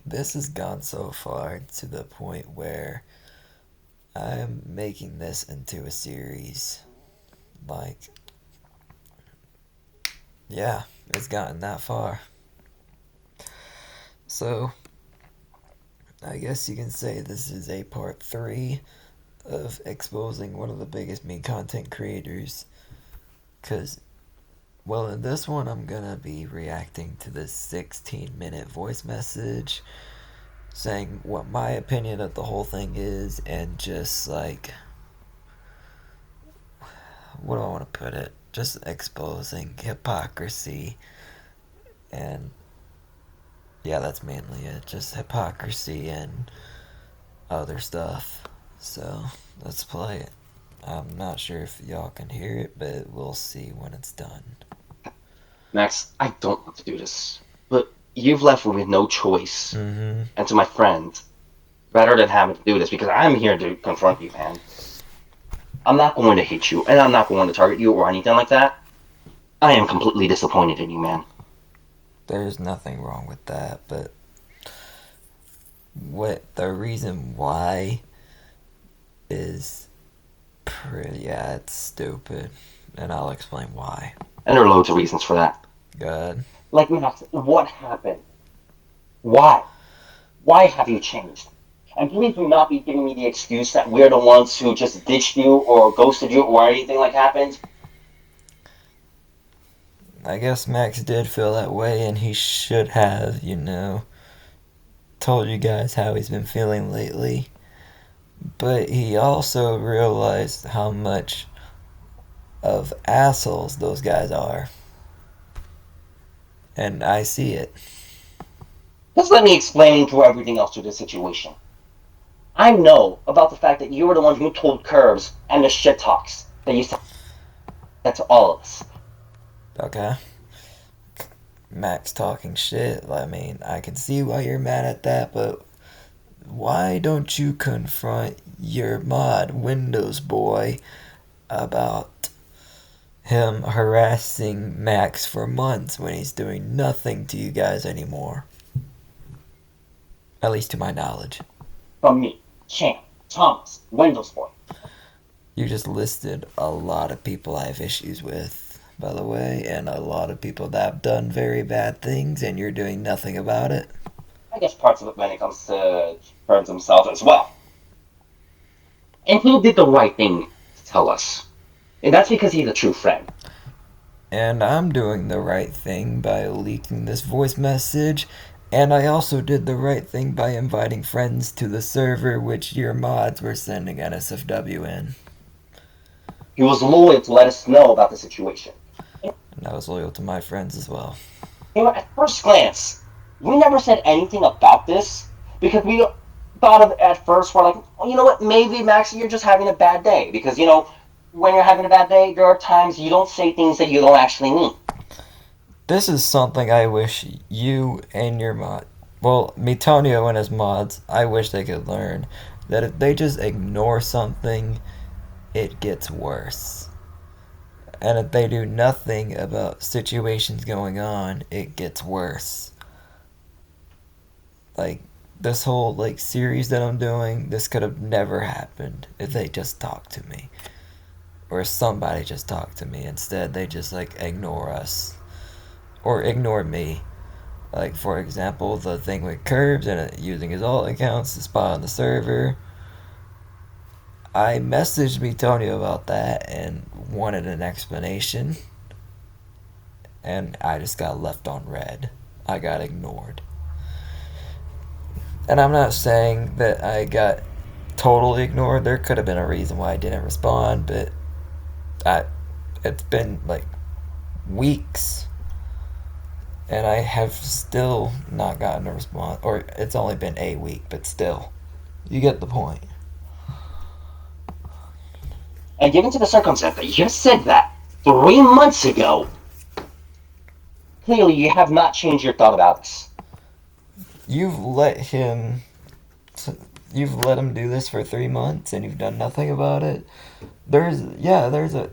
this has gone so far to the point where I'm making this into a series. Like, yeah, it's gotten that far. So, I guess you can say this is a part 3 of exposing one of the biggest Mii content creators. Because, well, in this one, I'm gonna be reacting to this 16-minute voice message saying what my opinion of the whole thing is, and just like, what do I want to put it? Just exposing hypocrisy, and yeah, that's mainly it. Just hypocrisy and other stuff. So let's play it. I'm not sure if y'all can hear it, but we'll see when it's done. Max, I don't want to do this, but you've left me with no choice. Mm-hmm. And to my friends, better than having to do this because I'm here to confront you, man. I'm not going to hit you, and I'm not going to target you or anything like that. I am completely disappointed in you, man. There's nothing wrong with that, but what the reason why is pretty, yeah, it's stupid, and I'll explain why. And there are loads of reasons for that. Good. Like, Max, what happened? Why? Why have you changed? And please do not be giving me the excuse that we're the ones who just ditched you or ghosted you or anything like happened. I guess Max did feel that way, and he should have, told you guys how he's been feeling lately. But he also realized how much of assholes those guys are. And I see it. Just let me explain to everything else to the situation. I know about the fact that you were the one who told Curbs and the shit talks that you said to all of us. Okay? Max talking shit. I mean, I can see why you're mad at that, but why don't you confront your mod, Windows Boy, about him harassing Max for months when he's doing nothing to you guys anymore? At least to my knowledge. From me, Champ, Thomas, Windows Boy. You just listed a lot of people I have issues with, by the way, and a lot of people that have done very bad things, and you're doing nothing about it. I guess parts of it when it comes to Curbs himself as well. And he did the right thing to tell us. And that's because he's a true friend. And I'm doing the right thing by leaking this voice message, and I also did the right thing by inviting friends to the server which your mods were sending NSFW in. He was loyal to let us know about the situation. And I was loyal to my friends as well. You know, at first glance, we never said anything about this because we thought of it at first. We're like, well, you know what? Maybe Max, you're just having a bad day because when you're having a bad day, there are times you don't say things that you don't actually mean. This is something I wish you and your mod, well, Miitonio and his mods, I wish they could learn. That if they just ignore something, it gets worse. And if they do nothing about situations going on, it gets worse. Like, this whole, series that I'm doing, this could have never happened if they just talked to me. Or if somebody just talked to me. Instead, they just, ignore us. Or ignore me. Like, for example, the thing with Curbs and using his alt accounts to spy on the server. I messaged Miitonio about that and wanted an explanation. And I just got left on red. I got ignored. And I'm not saying that I got totally ignored. There could have been a reason why I didn't respond, but I it's been weeks and I have still not gotten a response. Or it's only been a week, but still. You get the point. And given to the circumstance that you said that 3 months ago, clearly you have not changed your thought about this. You've let him you've let him do this for 3 months and you've done nothing about it. There's a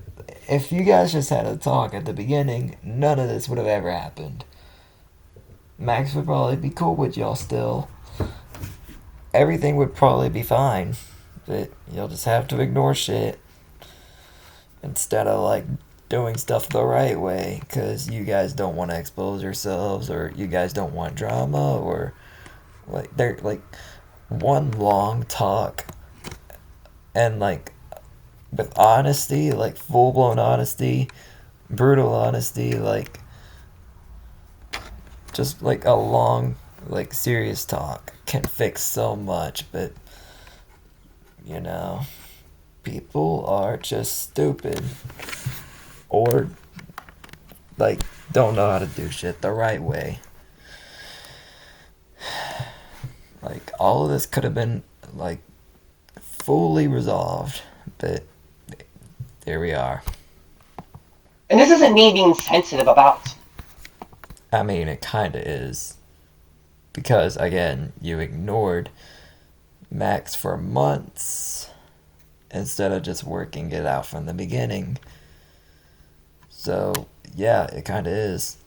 if you guys just had a talk at the beginning, none of this would have ever happened. Max would probably be cool with y'all still. Everything would probably be fine. But you'll just have to ignore shit instead of like doing stuff the right way because you guys don't want to expose yourselves or you guys don't want drama or like they're like one long talk and like with honesty, like full blown honesty, brutal honesty, like just like a long, like serious talk can fix so much, but you know, people are just stupid or like don't know how to do shit the right way. Like all of this could have been like fully resolved, but here we are. And this isn't me being sensitive about it. I mean, it kind of is because again, you ignored Max for months instead of just working it out from the beginning. So, yeah, it kind of is.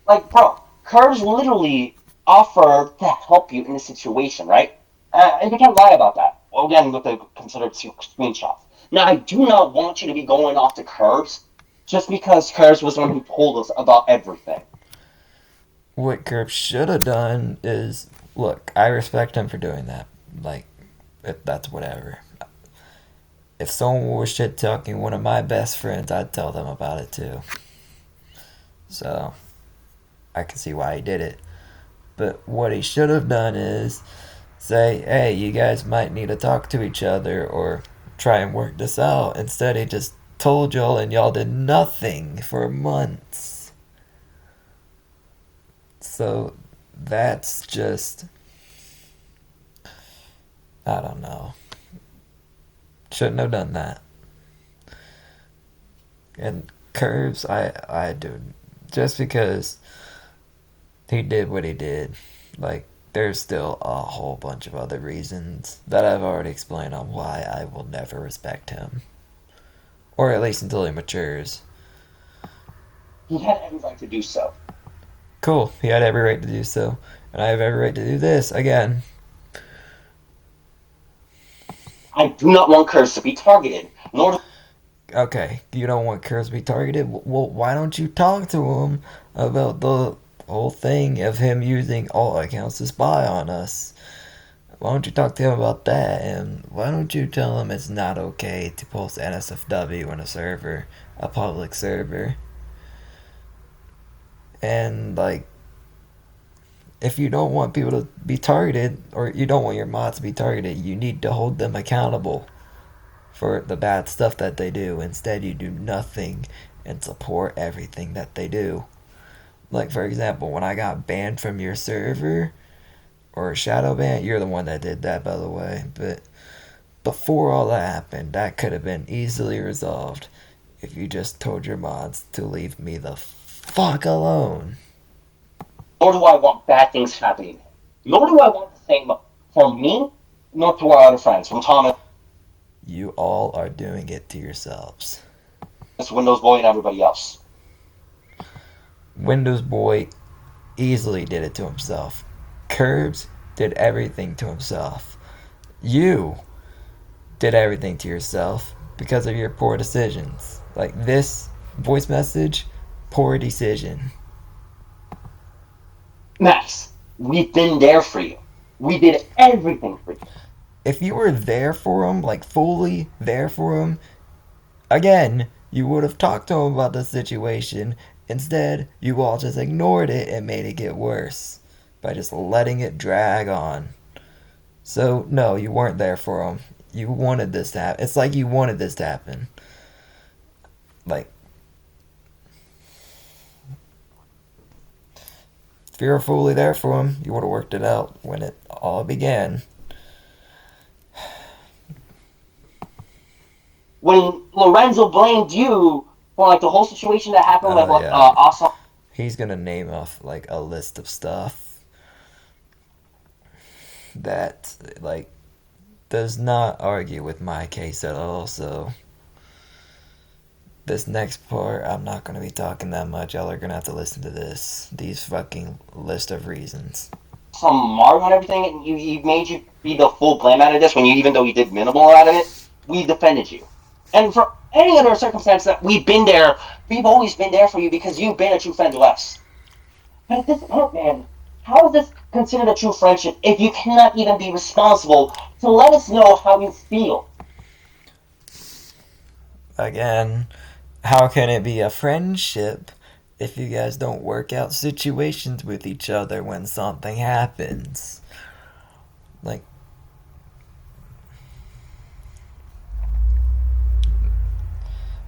Like, bro, Curves literally offered to help you in this situation, right? And you can't lie about that. Well, again, with the considered screenshots. Now, I do not want you to be going off to Curves just because Curves was the one who told us about everything. What Gerb should have done is look, I respect him for doing that. Like, if that's whatever. If someone was shit talking one of my best friends, I'd tell them about it too. So, I can see why he did it. But what he should have done is say, hey, you guys might need to talk to each other or try and work this out. Instead, he just told y'all and y'all did nothing for months. So that's just, I don't know. Shouldn't have done that. And Curves, I do. Just because he did what he did, like, there's still a whole bunch of other reasons that I've already explained on why I will never respect him. Or at least until he matures. He had every right to do so. Cool. He had every right to do so. And I have every right to do this again. I do not want Curves to be targeted, nor do Okay, you don't want Curse to be targeted? Well, why don't you talk to him about the whole thing of him using all accounts to spy on us? Why don't you talk to him about that? And why don't you tell him it's not okay to post NSFW on a server, a public server? And, like, if you don't want people to be targeted, or you don't want your mods to be targeted, you need to hold them accountable for the bad stuff that they do. Instead, you do nothing and support everything that they do. Like, for example, when I got banned from your server, or shadow ban, you're the one that did that, by the way, but before all that happened, that could have been easily resolved if you just told your mods to leave me the fuck alone. nor do I want bad things happening. Nor do I want the same from me, nor to our other friends, from Thomas, You all are doing it to yourselves. Windows Boy, and everybody else. Windows Boy easily did it to himself. Curbs did everything to himself. You did everything to yourself because of your poor decisions. Like this voice message, poor decision. Max, we've been there for you. We did everything for you. If you were there for him, like fully there for him, again, you would have talked to him about the situation. Instead, you all just ignored it and made it get worse by just letting it drag on. So, no, you weren't there for him. You wanted this to happen. It's like you wanted this to happen. Like, if you were fully there for him, you would have worked it out when it all began. When Lorenzo blamed you for like the whole situation that happened with Yeah. Awesome, He's gonna name off like a list of stuff that like does not argue with my case at all. So this next part, I'm not gonna be talking that much. Y'all are gonna have to listen to these fucking list of reasons. Some Mario and everything, and you made you be the full blame out of this when you, even though you did minimal out of it, we defended you. And for any other circumstance that we've been there, we've always been there for you because you've been a true friend to us. But at this point, man, how is this considered a true friendship if you cannot even be responsible to let us know how you feel? Again, how can it be a friendship if you guys don't work out situations with each other when something happens? Like,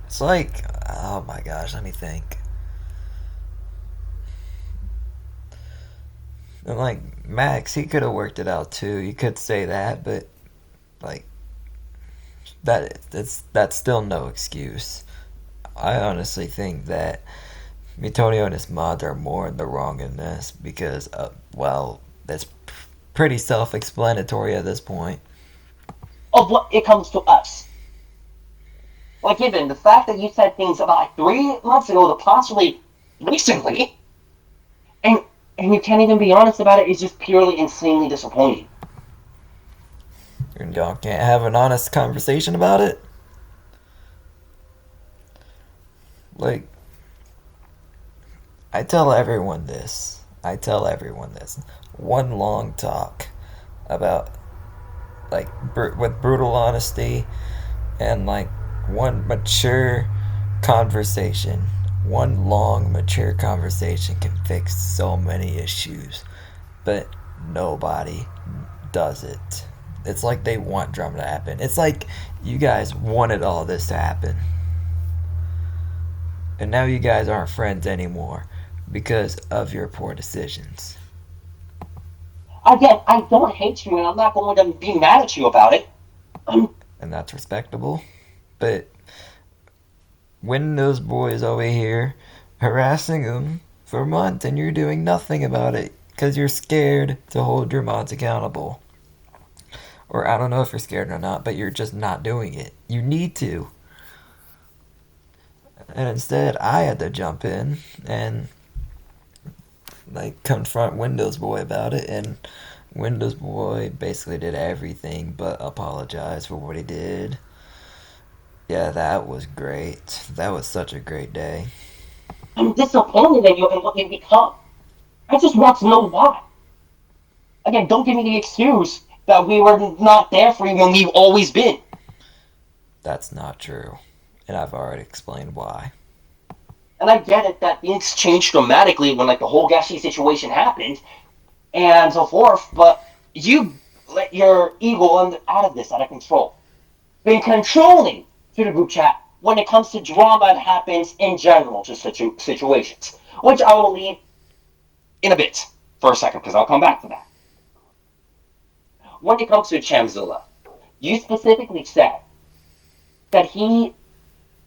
it's like, oh my gosh, let me think. And like Max, he could have worked it out too. You could say that, but like that's still no excuse. I honestly think that Miitonio and his mods are more in the wrong in this because, well, that's pretty self-explanatory at this point. Of what it comes to us. Like, even the fact that you said things about like 3 months ago to possibly recently, and and you can't even be honest about it is just purely insanely disappointing. And y'all can't have an honest conversation about it. Like, I tell everyone this. I tell everyone this. One long talk about like with brutal honesty and like one mature conversation. One long mature conversation can fix so many issues, but nobody does it. It's like they want drama to happen. It's like you guys wanted all this to happen. And now you guys aren't friends anymore because of your poor decisions. Again, I don't hate you, and I'm not going to be mad at you about it. And that's respectable. But when those boys over here harassing them for months and you're doing nothing about it because you're scared to hold your mods accountable. Or I don't know if you're scared or not, but you're just not doing it. You need to. And instead, I had to jump in and like confront Windows Boy about it, and Windows Boy basically did everything but apologize for what he did. Yeah, that was great. That was such a great day. I'm disappointed in you and what you've become. I just want to know why. Again, don't give me the excuse that we were not there for you when we've always been. That's not true. And I've already explained why. And I get it that things changed dramatically when like the whole Gashi situation happened and so forth, but you let your ego out of this, out of control. Been controlling to the group chat when it comes to drama that happens in general to situations, which I will leave in a bit for a second because I'll come back to that. When it comes to Chamzilla, you specifically said that he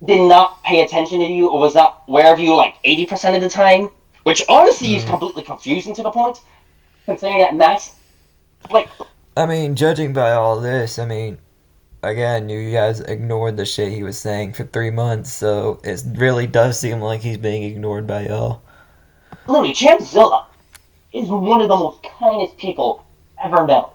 did not pay attention to you or was not aware of you like 80% of the time, which honestly is Mm. completely confusing to the point, considering that Max, like, I mean, judging by all this, I mean, again, you guys ignored the shit he was saying for 3 months, so it really does seem like he's being ignored by y'all. literally, Chamzilla is one of the most kindest people ever known.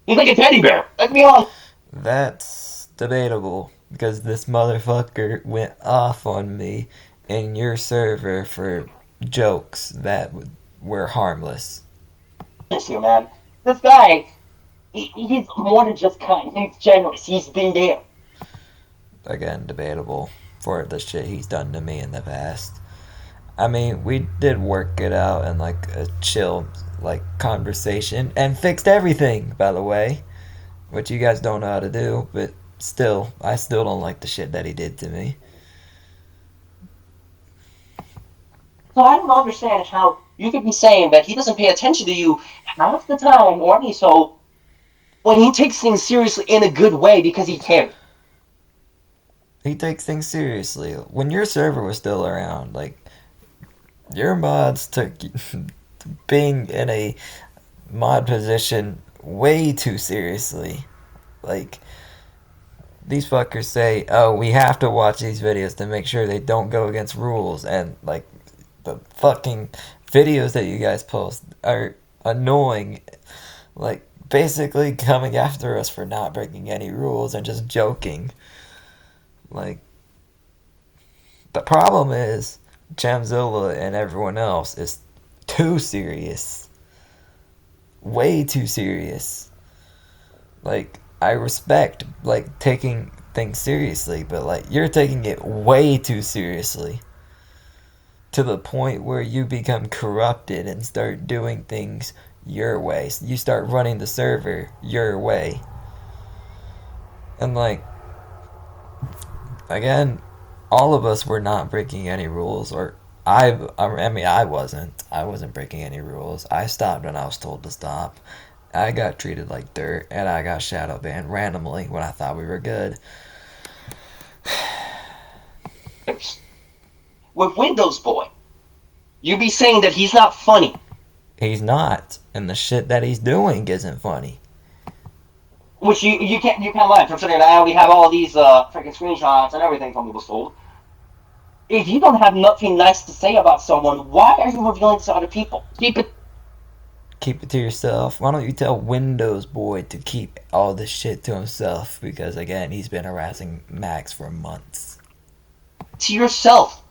He's like a teddy bear. Let's be honest. That's debatable because this motherfucker went off on me in your server for jokes that were harmless. Here, man. This guy, he's more than just kind. He's generous. He's been there. Again, debatable for the shit he's done to me in the past. I mean, we did work it out in like a chill like conversation and fixed everything, by the way, which you guys don't know how to do, but still, I still don't like the shit that he did to me. So I don't understand how you could be saying that he doesn't pay attention to you half the time, or any so, when he takes things seriously in a good way because he cares. He takes things seriously. When your server was still around, like your mods took being in a mod position way too seriously. Like these fuckers say, "Oh, we have to watch these videos to make sure they don't go against rules," and like the fucking videos that you guys post are annoying. Like basically coming after us for not breaking any rules and just joking. Like the problem is Chamzilla and everyone else is too serious. Way too serious. Like I respect like taking things seriously, but like you're taking it way too seriously to the point where you become corrupted and start doing things your way. So you start running the server your way. And like again, all of us were not breaking any rules or I mean I wasn't. I wasn't breaking any rules. I stopped when I was told to stop. I got treated like dirt and I got shadow banned randomly when I thought we were good. With Windows Boy, you be saying that he's not funny. He's not, and the shit that he's doing isn't funny. Which you can't lie, considering I already have all these freaking screenshots and everything from Windows Boy. If you don't have nothing nice to say about someone, why are you revealing this to other people? Keep it Keep it to yourself. Why don't you tell Windows Boy to keep all this shit to himself? Because again, he's been harassing Max for months. to yourself.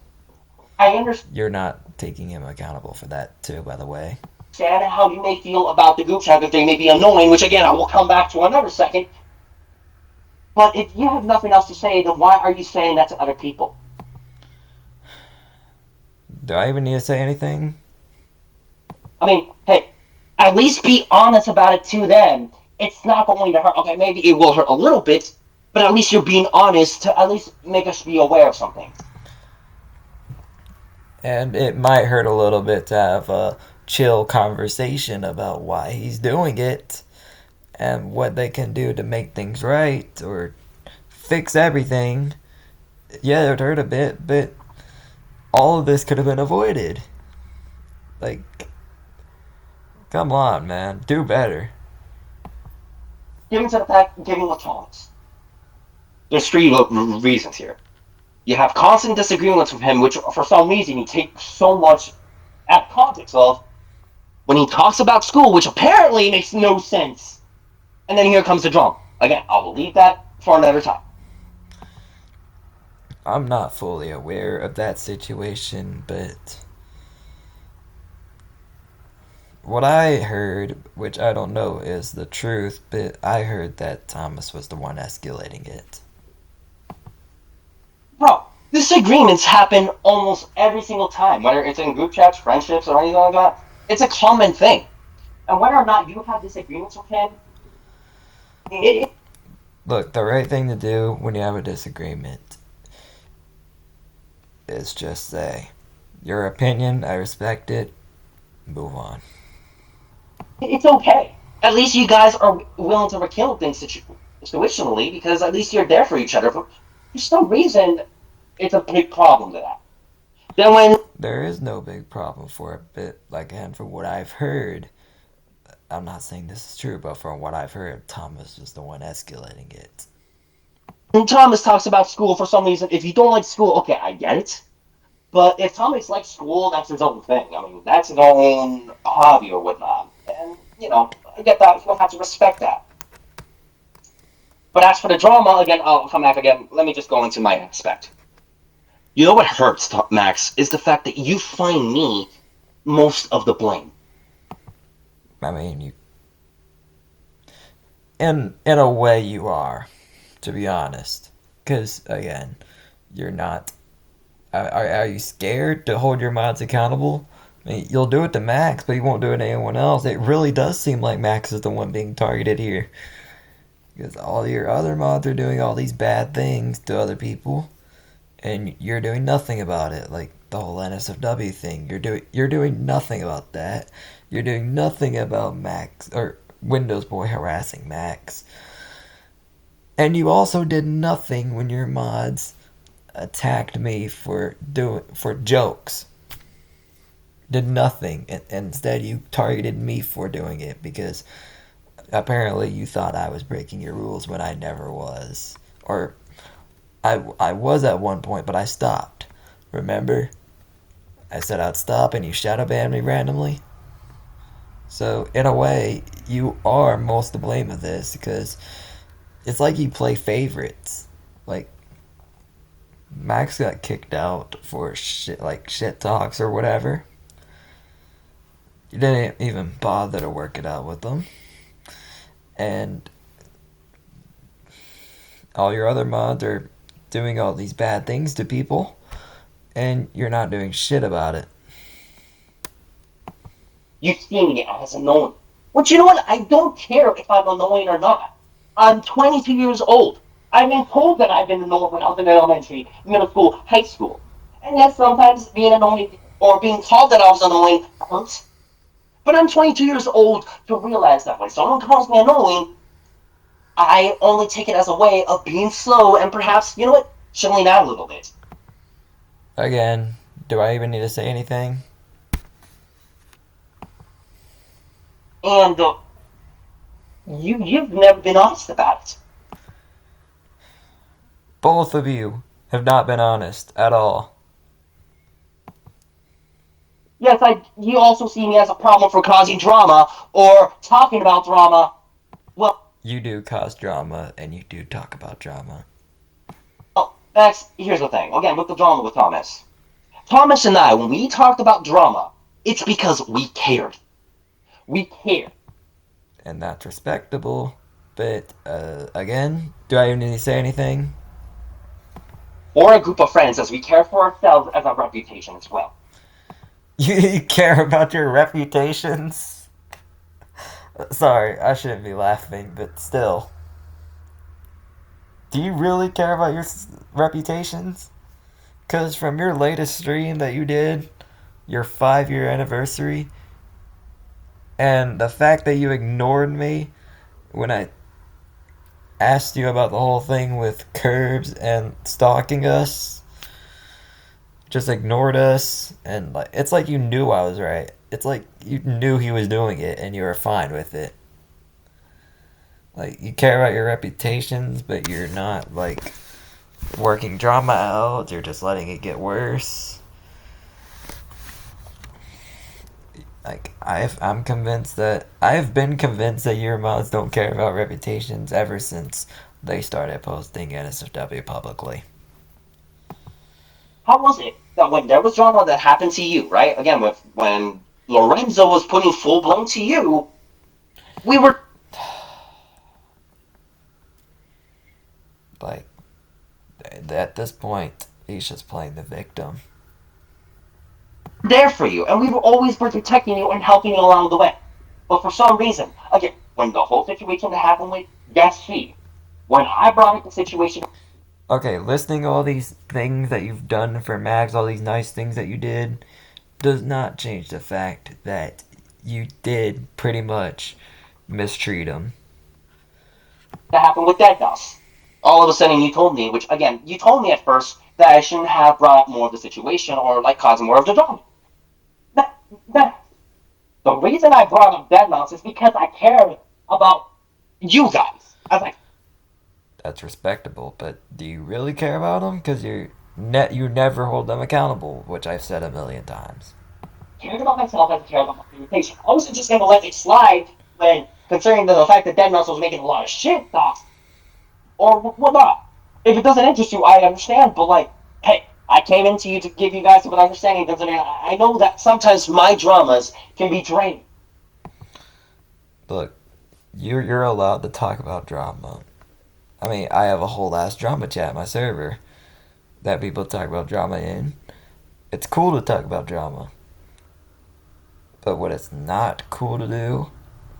I understand You're not taking him accountable for that too, by the way. how you may feel about the group chat, that they may be annoying, which again I will come back to another second. But if you have nothing else to say, then why are you saying that to other people? Do I even need to say anything? I mean, hey, at least be honest about it to them. It's not going to hurt. Okay, maybe it will hurt a little bit, but at least you're being honest to at least make us be aware of something. And it might hurt a little bit to have a chill conversation about why he's doing it and what they can do to make things right or fix everything. Yeah, it hurt a bit, but all of this could have been avoided. Like, come on, man. Do better. Given to the fact, giving a chance. There's three reasons here. You have constant disagreements with him, which for some reason you take so much at context of when he talks about school, which apparently makes no sense. And then here comes the drama. Again, I'll leave that for another time. I'm not fully aware of that situation, but what I heard, which I don't know is the truth, but I heard that Thomas was the one escalating it. Bro, disagreements happen almost every single time, whether it's in group chats, friendships, or anything like that. It's a common thing. And whether or not you have disagreements with him, it, Look, the right thing to do when you have a disagreement is just say, your opinion, I respect it, move on. it's okay. At least you guys are willing to rekindle things situationally, because at least you're there for each other. But for some reason, it's a big problem to that. Then when There is no big problem for it, but like, and from what I've heard, I'm not saying this is true, but from what I've heard, Thomas was the one escalating it. Thomas talks about school, for some reason, if you don't like school, okay, I get it. But if Thomas likes school, that's his own thing. I mean, that's his own hobby or whatnot. And, I get that. You'll have to respect that. But as for the drama, again, I'll come back again. Let me just go into my aspect. You know what hurts, Max, is the fact that you find me most of the blame. I mean, you, in a way, you are, to be honest, because again, you're not. Are you scared to hold your mods accountable? I mean, you'll do it to Max, but you won't do it to anyone else. It really does seem like Max is the one being targeted here. Because all your other mods are doing all these bad things to other people, and you're doing nothing about it. Like the whole NSFW thing, you're doing nothing about that. You're doing nothing about Max or Windows Boy harassing Max. And you also did nothing when your mods attacked me for jokes. Did nothing. And instead you targeted me for doing it because apparently you thought I was breaking your rules when I never was. Or I was at one point, but I stopped. Remember? I said I'd stop and you shadow banned me randomly. So, in a way, you are most to blame of this because it's like you play favorites. Like, Max got kicked out for shit, like shit talks or whatever. You didn't even bother to work it out with them. And all your other mods are doing all these bad things to people, and you're not doing shit about it. You see me as annoying. But you know what? I don't care if I'm annoying or not. I'm 22 years old. I've been told that I've been annoying when I was in elementary, middle school, high school. And yes, sometimes being annoying or being told that I was annoying hurts. But I'm 22 years old to realize that when someone calls me annoying, I only take it as a way of being slow and perhaps, you know what, chilling out a little bit. Again, do I even need to say anything? And you've never been honest about it. Both of you have not been honest at all. Yes, you also see me as a problem for causing drama or talking about drama. Well, You do cause drama, and you do talk about drama. Max, here's the thing. Again, with the drama with Thomas. Thomas and I, when we talked about drama, it's because we cared. We cared. And that's respectable. But, again, do I even need to say anything? Or a group of friends, as we care for ourselves as our reputation as well. You care about your reputations? Sorry, I shouldn't be laughing, but still. Do you really care about your reputations? Because from your latest stream that you did, your 5 year anniversary, and the fact that you ignored me when I asked you about the whole thing with curbs and stalking us, just ignored us, and like it's like you knew I was right. It's like you knew he was doing it and you were fine with it. Like you care about your reputations, but you're not like working drama out. You're just letting it get worse. Like I'm convinced that I've been convinced that your mods don't care about reputations ever since they started posting NSFW publicly. How was it that when there was drama that happened to you, right? Again, with when Lorenzo was putting full blown to you, we were Like at this point, he's just playing the victim. there for you, and we were always protecting you and helping you along the way. But for some reason, again, when the whole situation happened with Gatsby, when I brought up the situation, Okay, listing all these things that you've done for Max, all these nice things that you did, does not change the fact that you did pretty much mistreat him. that happened with Dead Dust. All of a sudden, you told me, which again, you told me at first that I shouldn't have brought up more of the situation or like causing more of the drama. That, that the reason I brought up Dead Mouse is because I cared about you guys. I was like, That's respectable, but do you really care about them? Because you never hold them accountable, which I've said a million times. cared about myself as I cared about my reputation. I wasn't just gonna let it slide when considering the fact that Dead Mouse was making a lot of shit talks or whatnot. If it doesn't interest you, I understand, but like, hey, I came into you to give you guys some understanding. Doesn't I know that sometimes my dramas can be draining. Look, you're allowed to talk about drama. I mean, I have a whole ass drama chat in my server that people talk about drama in. It's cool to talk about drama. But what it's not cool to do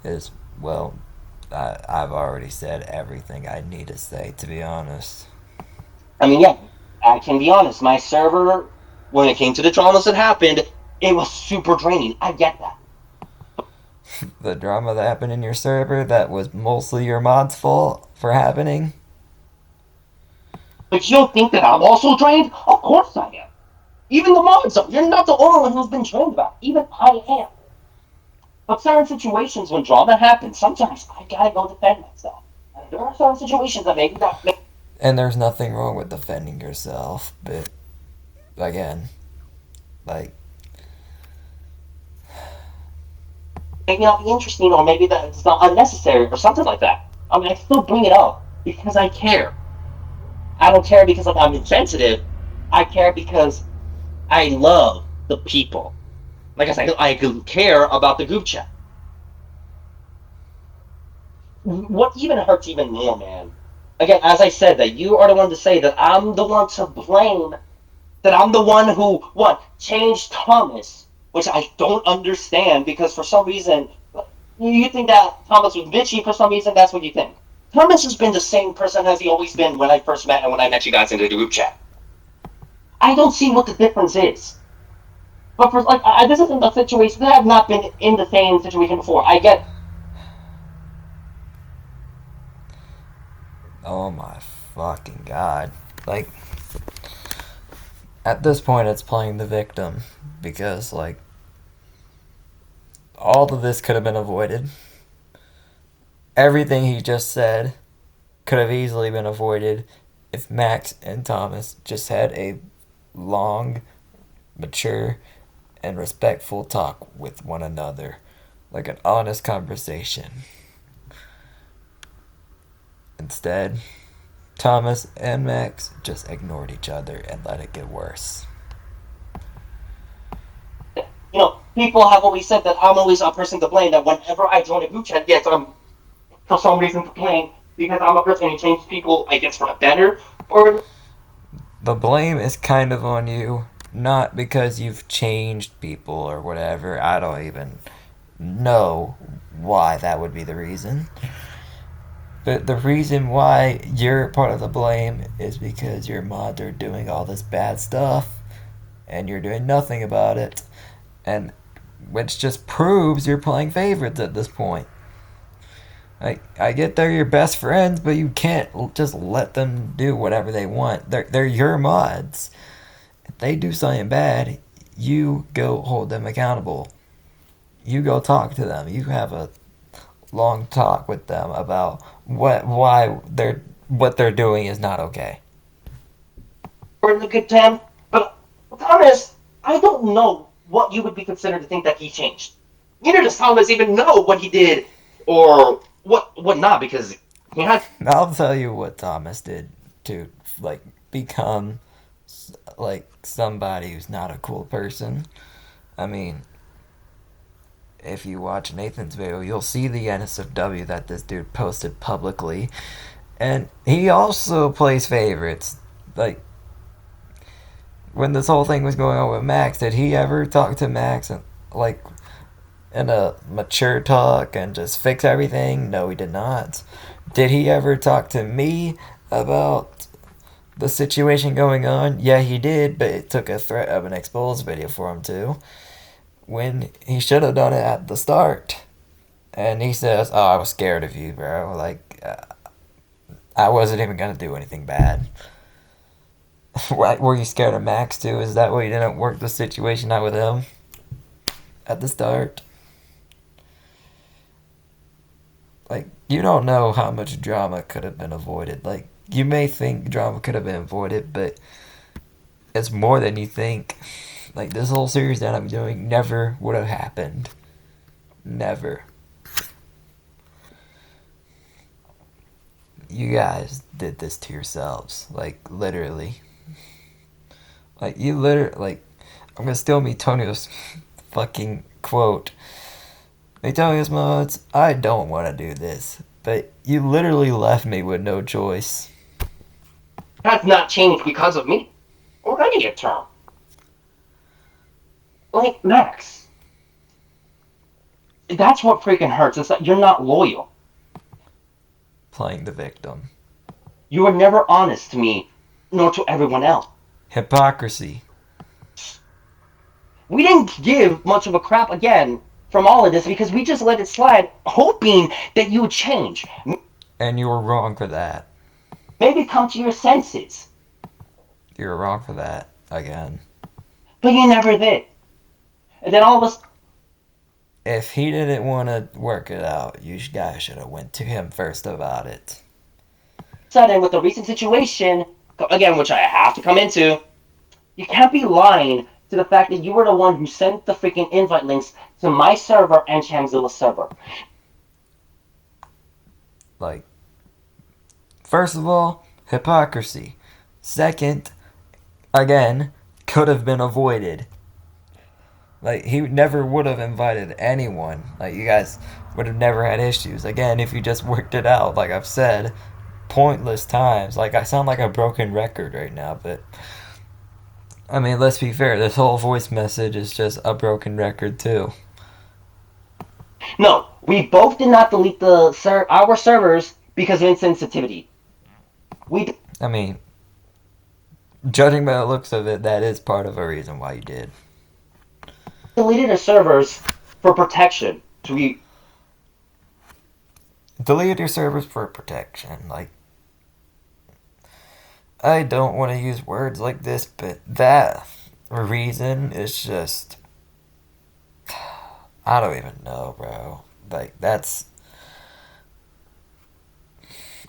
is, well, I've already said everything I need to say, to be honest. I mean, yeah, I can be honest. My server, when it came to the dramas that happened, it was super draining. I get that. The drama that happened in your server that was mostly your mod's fault for happening. But you don't think that I'm also drained? Of course I am. Even the mods are. You're not the only one who's been drained about it. Even I am. But certain situations when drama happens, sometimes I gotta go defend myself. And there are certain situations that maybe that. And there's nothing wrong with defending yourself, but again, like, Maybe not be interesting, or maybe that it's not unnecessary, or something like that. I mean, I still bring it up because I care. I don't care because I'm insensitive. I care because I love the people. Like I said, I care about the group chat. What even hurts even more, man? Again, as I said, that you are the one to say that I'm the one to blame, that I'm the one who, what, changed Thomas, which I don't understand because for some reason, you think that Thomas was bitchy for some reason, that's what you think. Thomas has been the same person as he always been when I first met and when I met you guys in the group chat. I don't see what the difference is. But for like, this isn't a situation that I've not been in the same situation before. I get. oh my fucking god. Like, at this point, it's playing the victim because, like, all of this could have been avoided. Everything he just said could have easily been avoided if Max and Thomas just had a long, mature, and respectful talk with one another, like an honest conversation. Instead, Thomas and Max just ignored each other and let it get worse. People have always said that I'm always a person to blame. That whenever I join a group chat, yes, I'm for some reason to blame because I'm a person who changes people, I guess, for the better. Or The blame is kind of on you, not because you've changed people or whatever. I don't even know why that would be the reason. But the reason why you're part of the blame is because your mods are doing all this bad stuff and you're doing nothing about it. And which just proves you're playing favorites at this point. I get they're your best friends, but you can't just let them do whatever they want. They're your mods. If they do something bad, you go hold them accountable. You go talk to them. You have a long talk with them about what they're doing is not okay. we're in a good time. But Thomas, I don't know what you would be considered to think that he changed. Neither does Thomas even know what he did or what not because he had. I'll tell you what Thomas did to like become like somebody who's not a cool person. I mean, if you watch Nathan's video, you'll see the NSFW that this dude posted publicly, and he also plays favorites. Like when this whole thing was going on with Max, did he ever talk to Max and like in a mature talk and just fix everything? No, he did not. Did he ever talk to me about the situation going on? Yeah, he did, but it took a threat of an expose video for him to. When he should have done it at the start. And he says, "Oh, I was scared of you, bro. Like, I wasn't even gonna do anything bad." Were you scared of Max too? Is that why you didn't work the situation out with him at the start? Like, you don't know how much drama could have been avoided. Like, you may think drama could have been avoided, but it's more than you think. Like, this whole series that I'm doing never would have happened. Never. You guys did this to yourselves. Like, literally. Like, you literally, like, I'm gonna steal Miitonio's fucking quote. Miitonio's mods, I don't want to do this, but you literally left me with no choice. Has not changed because of me or any term. Like Max, that's what freaking hurts. It's that you're not loyal. Playing the victim. You were never honest to me, nor to everyone else. Hypocrisy. We didn't give much of a crap again from all of this because we just let it slide, hoping that you would change. And you were wrong for that. Maybe come to your senses. You were wrong for that. Again. But you never did. And then all of us. If he didn't want to work it out, you guys should have went to him first about it. sudden, with the recent situation, again, which I have to come into, you can't be lying to the fact that you were the one who sent the freaking invite links to my server and Chamzilla's server. Like, first of all, hypocrisy. Second, again, could have been avoided. Like, he never would have invited anyone. Like, you guys would have never had issues. Again, if you just worked it out, like I've said, pointless times. Like, I sound like a broken record right now, but I mean, let's be fair. This whole voice message is just a broken record, too. No, we both did not delete our servers because of insensitivity. We I mean, judging by the looks of it, that is part of a reason why you did. deleted the servers for protection. So we Delete your servers for protection. Like, I don't want to use words like this, but that reason is just. I don't even know, bro. Like, that's.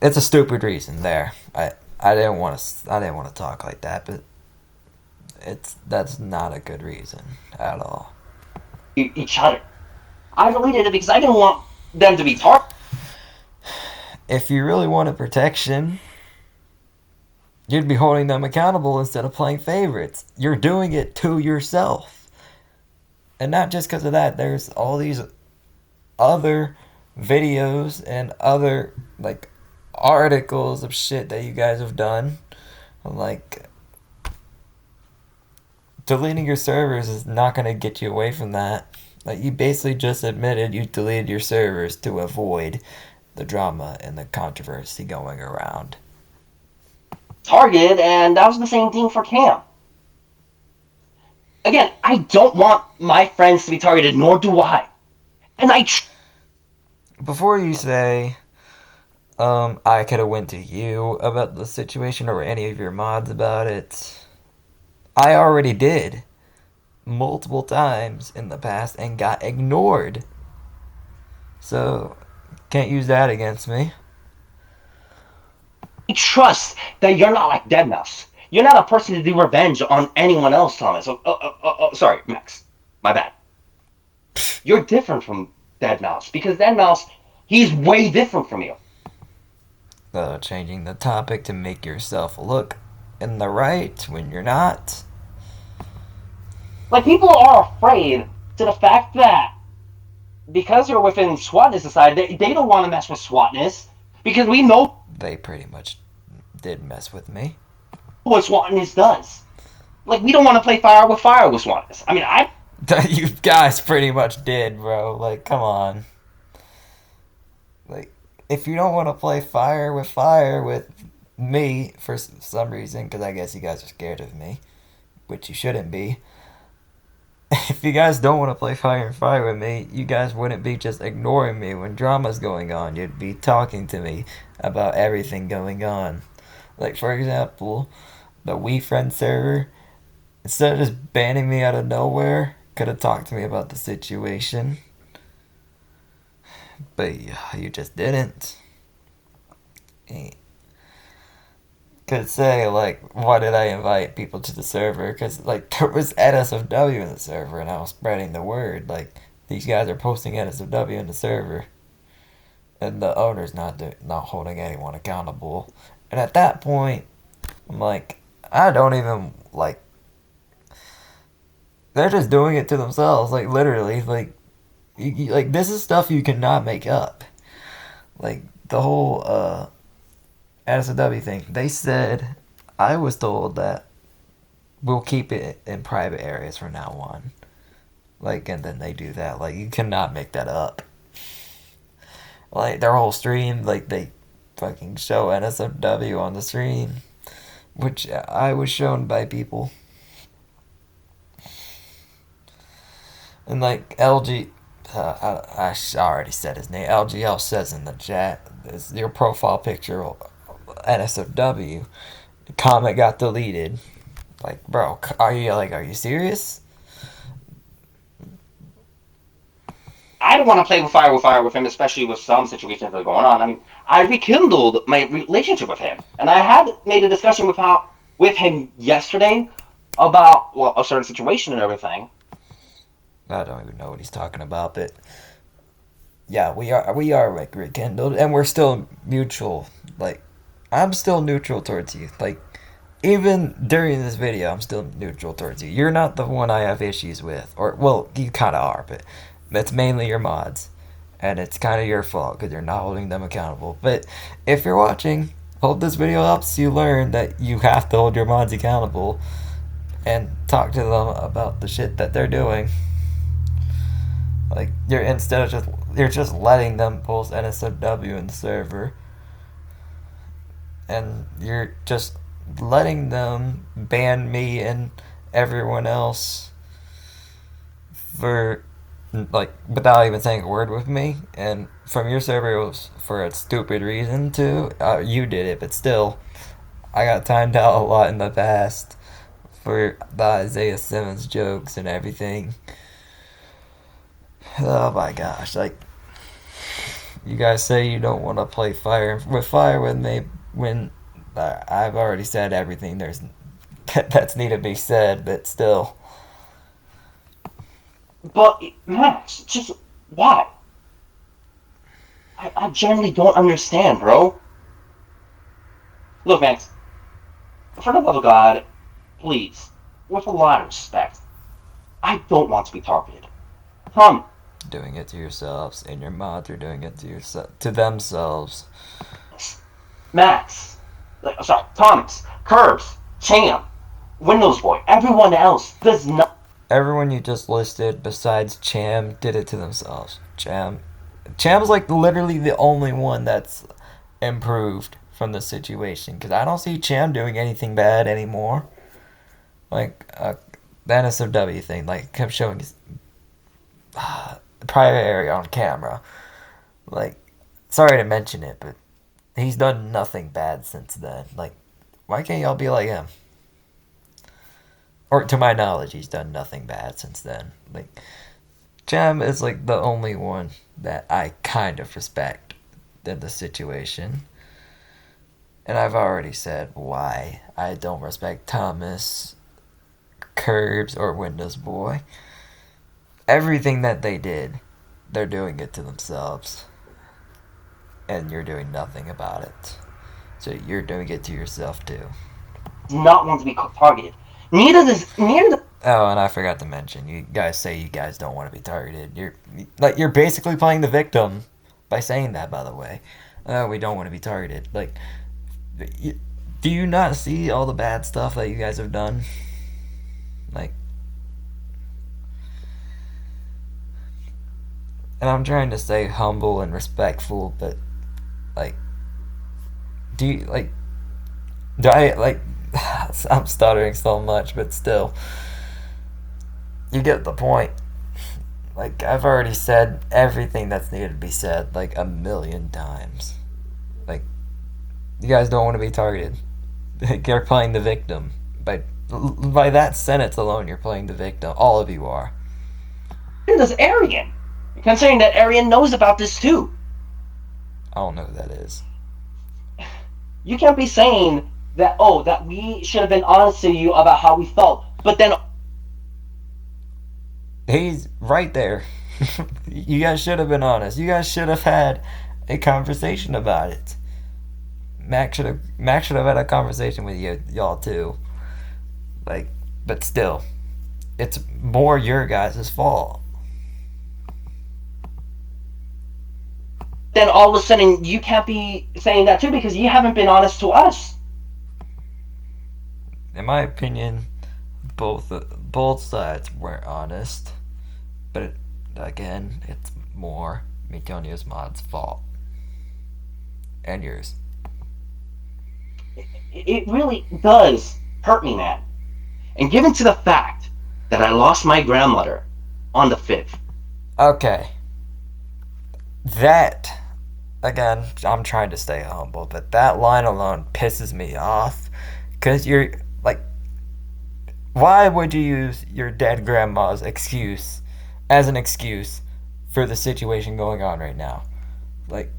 It's a stupid reason there. I didn't want to. I didn't want to talk like that, but that's not a good reason at all. each other. I deleted it because I didn't want them to be targeted. If you really wanted protection, you'd be holding them accountable instead of playing favorites. You're doing it to yourself. And not just because of that, there's all these other videos and other, like, articles of shit that you guys have done. Like, deleting your servers is not going to get you away from that. Like, you basically just admitted you deleted your servers to avoid the drama and the controversy going around. Targeted, and that was the same thing for Cam. Again, I don't want my friends to be targeted, nor do I. And Before you say, I could have went to you about the situation or any of your mods about it, I already did multiple times in the past and got ignored. So, can't use that against me. trust that you're not like Deadmau5. You're not a person to do revenge on anyone else, Thomas. Sorry, Max. My bad. You're different from Deadmau5 because Deadmau5, he's way different from you. Changing the topic to make yourself look in the right when you're not. Like, people are afraid to the fact that because you're within SWATness society, they don't want to mess with SWATness because we know They pretty much did mess with me. what SWATness does. Like, we don't want to play fire with SWATness. I mean, You guys pretty much did, bro. Like, come on. Like, if you don't want to play fire with me for some reason, because I guess you guys are scared of me, which you shouldn't be. If you guys don't want to play fire with me, you guys wouldn't be just ignoring me when drama's going on. You'd be talking to me about everything going on. Like, for example, the Wii Friend server, instead of just banning me out of nowhere, could have talked to me about the situation. But you just didn't. Could say, like, why did I invite people to the server? Because, like, there was NSFW in the server, and I was spreading the word. Like, these guys are posting NSFW in the server, and the owner's not holding anyone accountable. And at that point, I'm like, I don't even, like, they're just doing it to themselves, like, literally. Like, like, this is stuff you cannot make up. Like, the whole, NSFW thing. They said, I was told that we'll keep it in private areas from now on. Like, and then they do that. Like, you cannot make that up. Like, their whole stream, like, they fucking show NSFW on the stream, which I was shown by people. And, like, LG, I already said his name. LGL says in the chat, is your profile picture NSFW. The comment got deleted. Like, bro, are you serious? I don't want to play with fire with him, especially with some situations that are going on. I mean, I rekindled my relationship with him, and I had made a discussion with him yesterday about well a certain situation and everything. I don't even know what he's talking about, but yeah, we are like rekindled, and we're still mutual. Like, I'm still neutral towards you. Like, even during this video, I'm still neutral towards you. You're not the one I have issues with, or well, you kind of are, but that's mainly your mods, and it's kind of your fault because you're not holding them accountable. But if you're watching, hope this video helps you learn that you have to hold your mods accountable and talk to them about the shit that they're doing. Like, you're just letting them post NSFW in the server, and you're just letting them ban me and everyone else for like without even saying a word with me. And from your server, it was for a stupid reason too. You did it, but still, I got timed out a lot in the past for the Isaiah Simmons jokes and everything. Oh my gosh, like, you guys say you don't want to play fire with me when I've already said everything there's that's needed to be said, but still. But Max, just why? I generally don't understand, bro. Look, Max, for the love of God, please, with a lot of respect, I don't want to be targeted. Tom, Doing it to yourselves, and your mods are doing it to themselves. Max, sorry, Thomas, Curbs, Champ, Windows Boy, everyone else does not. Everyone you just listed besides Cham did it to themselves. Cham's like literally the only one that's improved from the situation, because I don't see Cham doing anything bad anymore. Like, the NSFW thing, like, kept showing his private area on camera. Like, sorry to mention it, but he's done nothing bad since then. Like, why can't y'all be like him? Or to my knowledge, he's done nothing bad since then. Like, Jam is like the only one that I kind of respect in the situation. And I've already said why I don't respect Thomas, Curbs, or Windows Boy. Everything that they did, they're doing it to themselves. And you're doing nothing about it. So you're doing it to yourself too. Not want to be targeted. Neither. Oh, and I forgot to mention, you guys say you guys don't want to be targeted. You're basically playing the victim by saying that. By the way, oh, we don't want to be targeted. Like, do you not see all the bad stuff that you guys have done? Like, and I'm trying to stay humble and respectful, but like, do you like? Do I like? I'm stuttering so much, but still, you get the point. Like, I've already said everything that's needed to be said like a million times. Like, you guys don't want to be targeted. You're playing the victim. By that sentence alone, you're playing the victim. All of you are. Does Arian? Considering that Arian knows about this too. I don't know who that is. You can't be saying that, oh, that we should have been honest to you about how we felt, but then He's right there. You guys should have been honest. You guys should have had a conversation about it. Max should have had a conversation with y'all too. Like, but still, it's more your guys' fault. then all of a sudden you can't be saying that too because you haven't been honest to us. In my opinion, both sides weren't honest, but again, it's more Miitonio's mod's fault and yours. It really does hurt me, man. And given to the fact that I lost my grandmother on the 5th. Okay. That, again, I'm trying to stay humble, but that line alone pisses me off. Because you're, like, why would you use your dead grandma's excuse as an excuse for the situation going on right now. Like,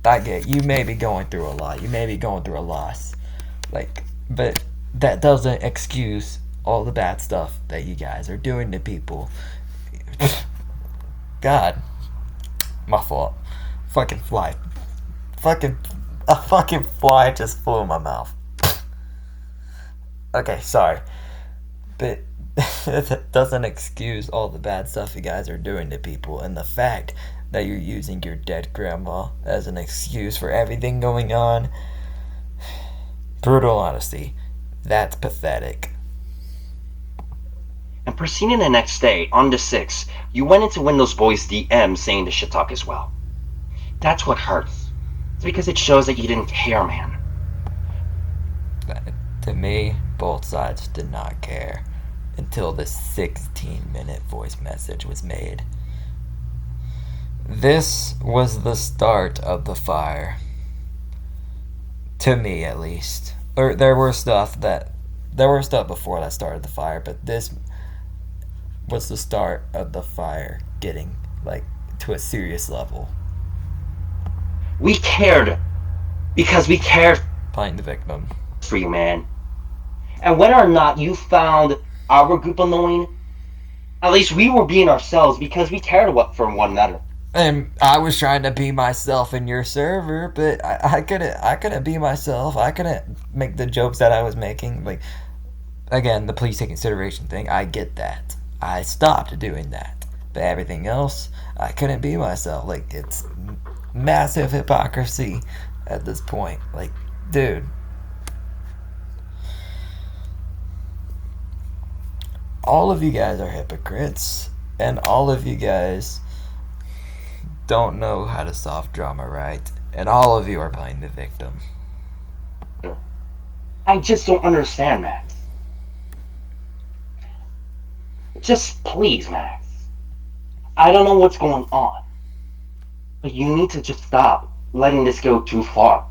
I get you may be going through a lot. You may be going through a loss. Like, but that doesn't excuse all the bad stuff that you guys are doing to people. God, my fault. Fucking fly. Fucking a fucking fly just flew in my mouth. Okay, sorry. But that doesn't excuse all the bad stuff you guys are doing to people, and the fact that you're using your dead grandma as an excuse for everything going on. Brutal honesty. That's pathetic. And proceeding the next day, on the 6th, you went into Windows Boy's DM saying the shit talk as well. That's what hurts. It's because it shows that you didn't care, man. To me, both sides did not care until the 16-minute voice message was made. This was the start of the fire. To me, at least. Or there were stuff before that started the fire, but this was the start of the fire getting like to a serious level. We cared because we cared Playing the victim. for you, man. And whether or not you found our group annoying, at least we were being ourselves because we cared for one another. And I was trying to be myself in your server, but I couldn't be myself. I couldn't make the jokes that I was making. Like, again, the please take consideration thing, I get that. I stopped doing that. But everything else, I couldn't be myself. Like, it's massive hypocrisy at this point. Like, dude. All of you guys are hypocrites, and all of you guys don't know how to solve drama right, and all of you are playing the victim. I just don't understand, Max. Just please, Max. I don't know what's going on, but you need to just stop letting this go too far.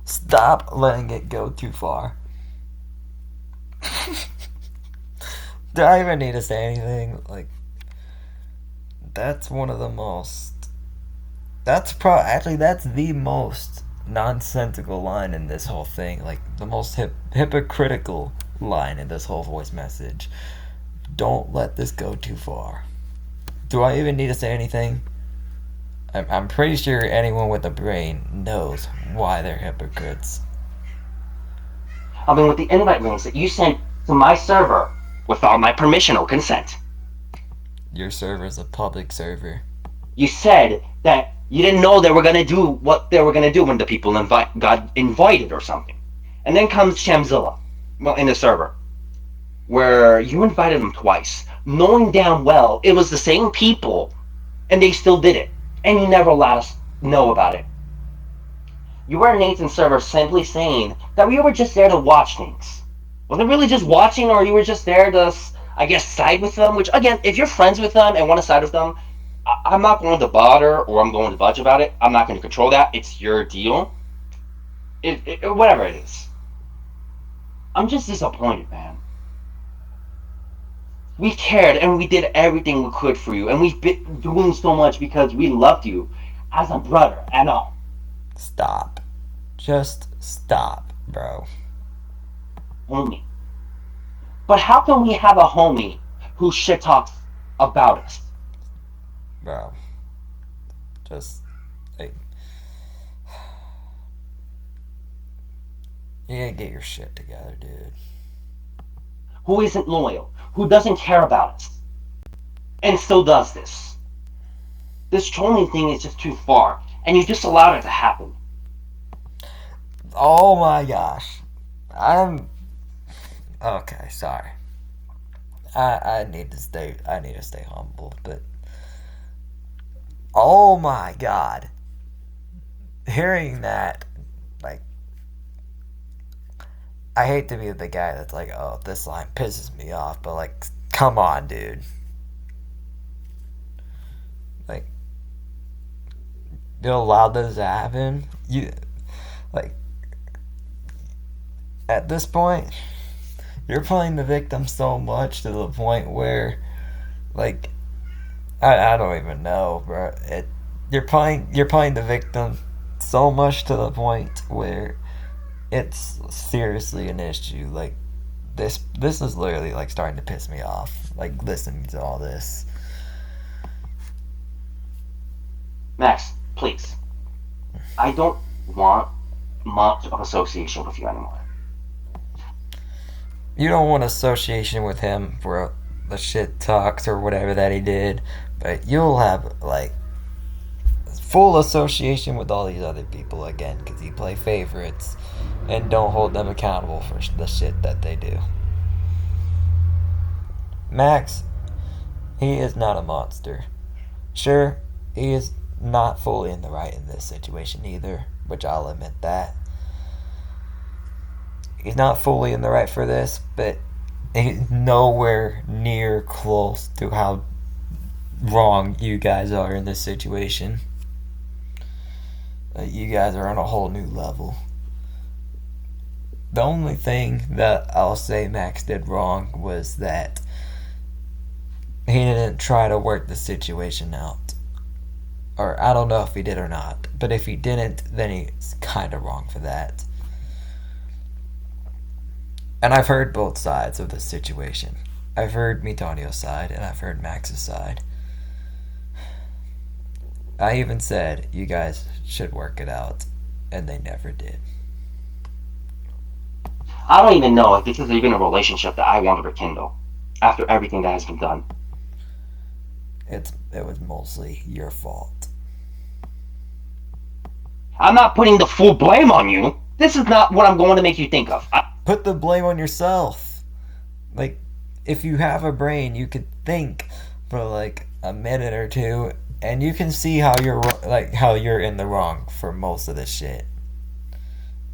Stop letting it go too far. Do I even need to say anything? Like, that's one of the most. That's the most nonsensical line in this whole thing. Like, the most hypocritical line in this whole voice message. Don't let this go too far. Do I even need to say anything? I'm pretty sure anyone with a brain knows why they're hypocrites. I mean, with the invite links that you sent to my server without my permission or consent. Your server is a public server. You said that you didn't know they were going to do what they were going to do when the people got invited or something. And then comes Shamzilla, well, in the server, where you invited them twice, knowing damn well it was the same people, and they still did it. And you never let us know about it. You were in Nathan's server simply saying that we were just there to watch things. Was it really just watching, or you were just there to, I guess, side with them? Which, again, if you're friends with them and want to side with them, I'm not going to bother or I'm going to budge about it. I'm not going to control that. It's your deal. Whatever it is. I'm just disappointed, man. We cared and we did everything we could for you, and we've been doing so much because we loved you as a brother and all. Stop. Just stop, bro. Homie. But how can we have a homie who shit talks about us? Bro. Just, like, you gotta get your shit together, dude. Who isn't loyal, who doesn't care about us, and still does this. This trolling thing is just too far, and you just allowed it to happen. Oh my gosh. Okay, sorry. I need to stay humble, but oh my god. Hearing that, like, I hate to be the guy that's like, oh, this line pisses me off, but like, come on, dude. Like, you allowed this to happen? Like, at this point, you're playing the victim so much to the point where, like, I don't even know, bro. You're playing the victim so much to the point where it's seriously an issue. Like this is literally like starting to piss me off. Like listening to all this. Max, please. I don't want much of association with you anymore. You don't want association with him for the shit talks or whatever that he did, but you'll have like full association with all these other people again because you play favorites and don't hold them accountable for the shit that they do. Max, he is not a monster. Sure, he is not fully in the right in this situation either, which I'll admit that. He's not fully in the right for this, but he's nowhere near close to how wrong you guys are in this situation. You guys are on a whole new level. The only thing that I'll say Max did wrong was that he didn't try to work the situation out. Or I don't know if he did or not, but if he didn't, then he's kind of wrong for that. And I've heard both sides of the situation. I've heard Miitonio's side and I've heard Max's side. I even said you guys should work it out, and they never did. I don't even know if this is even a relationship that I want to rekindle after everything that has been done. It was mostly your fault. I'm not putting the full blame on you. This is not what I'm going to make you think of. Put the blame on yourself. Like, if you have a brain, you could think for like a minute or two, and you can see how you're in the wrong for most of this shit.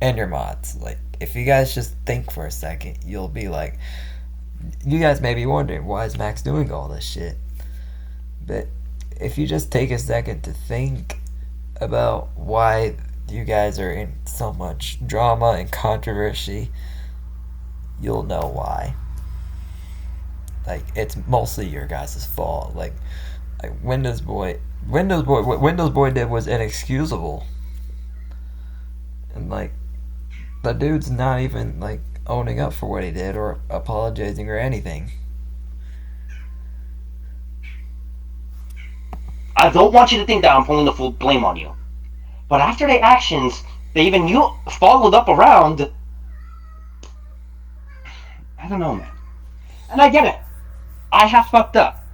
And your mods, like, if you guys just think for a second, you'll be like, you guys may be wondering why is Max doing all this shit. But if you just take a second to think about why you guys are in so much drama and controversy, you'll know why. Like, it's mostly your guys' fault. Like what Windows Boy did was inexcusable, and like the dude's not even like owning up for what he did or apologizing or anything. I don't want you to think that I'm pulling the full blame on you. But after the actions that even you followed up around, I don't know, man. And I get it. I have fucked up.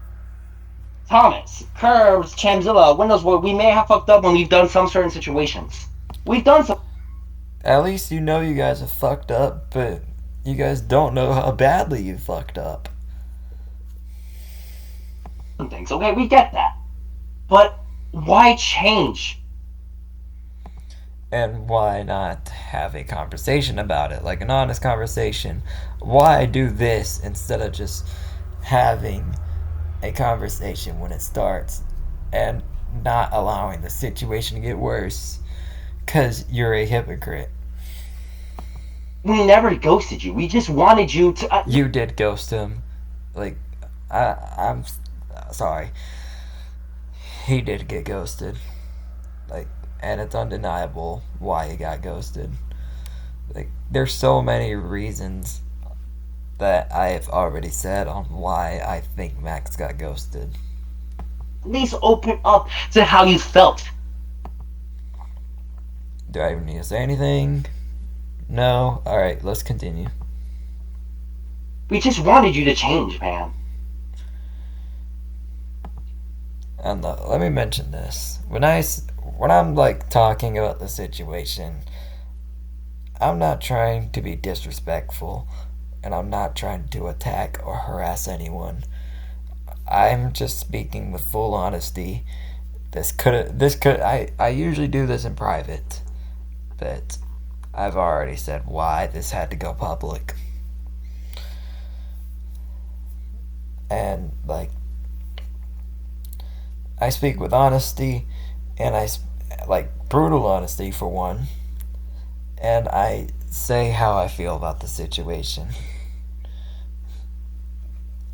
Thomas, Curves, Chamzilla, Windows Boy, we may have fucked up when we've done some certain situations. We've done some At least you know you guys have fucked up, but you guys don't know how badly you fucked up. things. Okay, we get that. But why change? And why not have a conversation about it? Like an honest conversation. Why do this instead of just having a conversation when it starts and not allowing the situation to get worse? Because you're a hypocrite. We never ghosted you. We just wanted you to. You did ghost him. Like, I'm sorry. He did get ghosted. Like, and it's undeniable why he got ghosted. Like, there's so many reasons that I've already said on why I think Max got ghosted. At least open up to how you felt. Do I even need to say anything? No? Alright, let's continue. We just wanted you to change, man. And let me mention this. When I'm like talking about the situation, I'm not trying to be disrespectful, and I'm not trying to attack or harass anyone. I'm just speaking with full honesty. I usually do this in private, but I've already said why this had to go public. And like, I speak with honesty, and like brutal honesty for one, and I say how I feel about the situation.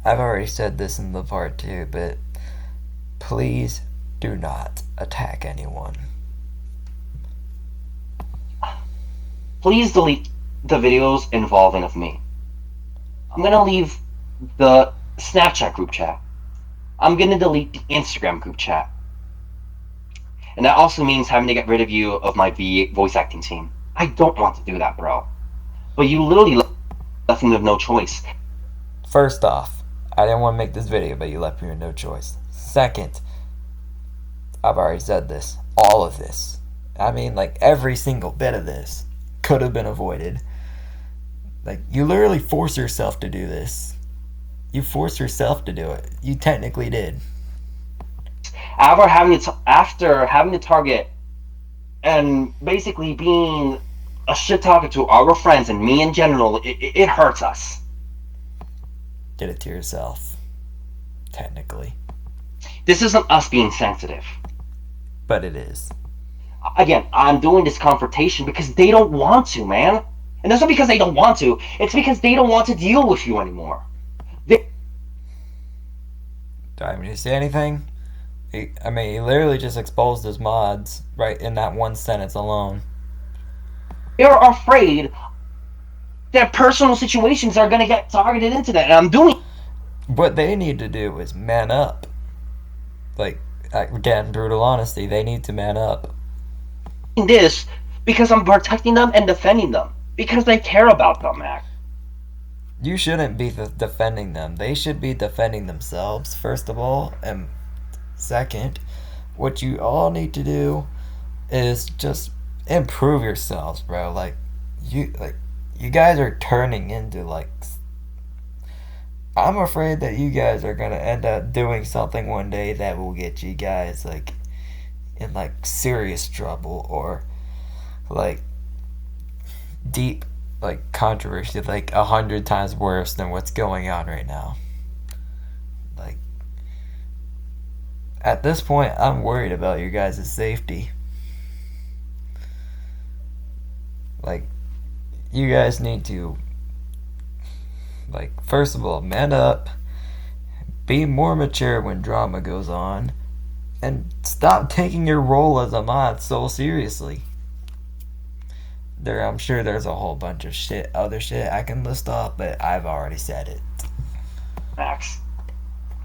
I've already said this in the part 2, but Please do not attack anyone. Please delete the videos involving of me. I'm gonna leave the Snapchat group chat. I'm gonna delete the Instagram group chat. And that also means having to get rid of you of my voice acting team. I don't want to do that, bro. But you literally left me with no choice. First off, I didn't want to make this video, but you left me with no choice. Second, I've already said this. All of this. I mean, like, every single bit of this could have been avoided. Like, you literally force yourself to do this. You force yourself to do it. You technically did. After having to target and basically being a shit talker to our friends and me in general, it hurts us. Did it to yourself. Technically. This isn't us being sensitive. But it is. Again, I'm doing this confrontation because they don't want to, man. And that's not because they don't want to. It's because they don't want to deal with you anymore. Do I need to say anything? I mean, he literally just exposed his mods right in that one sentence alone. They're afraid that personal situations are going to get targeted into that. And I'm doing... What they need to do is man up. Like, again, brutal honesty, they need to man up. This because I'm protecting them and defending them. Because I care about them, Mac. You shouldn't be defending them. They should be defending themselves, first of all. And second, what you all need to do is just improve yourselves, bro. Like you guys are turning into like... I'm afraid that you guys are gonna end up doing something one day that will get you guys like in like serious trouble or like deep like controversy, like 100 times worse than what's going on right now. Like, at this point, I'm worried about your guys' safety. Like, you guys need to, like, first of all, man up, be more mature when drama goes on, and stop taking your role as a mod so seriously. I'm sure there's a whole bunch of other shit I can list off, but I've already said it. Max,